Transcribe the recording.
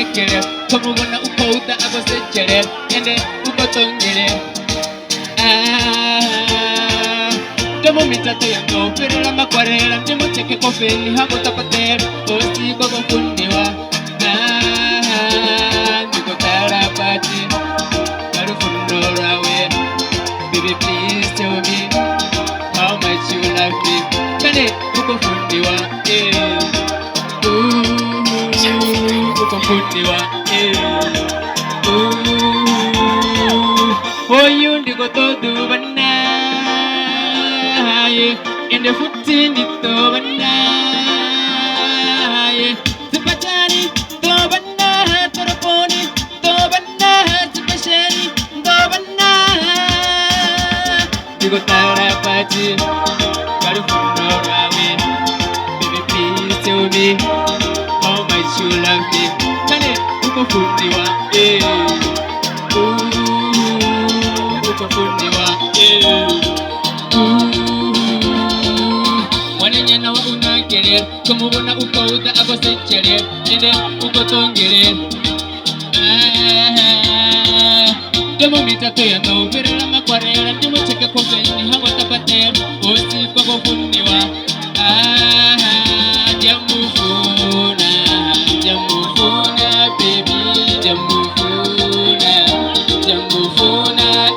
unakere Kamubona ukouda agosechere Ende ubotongere Demo mitato yango Perera makwarera Demo cheke kofeni Hako tapatero Osi koko fundiwa Niko tarapati Karu fundorawe Baby please tell me How much you love me Kane uko fundiwa Uko fundiwa Oh you ndiko todo bana Ende futi ndito bana Zipachani do bana Toraponi do bana Zipashani do bana Ndiko tarapati Karu fundorawe Baby please tell me How much you love me Kane uko fundiwa Uko fundiwa Wananyana wa unakere Kumubona ukouda agosechere Ende ukotongere Demo mitato yango Perera makwarera Demo cheke kofeni Hawa tapatero Osi kwa kofundiwa Jamufuna Jamufuna baby Jamufuna Jamufuna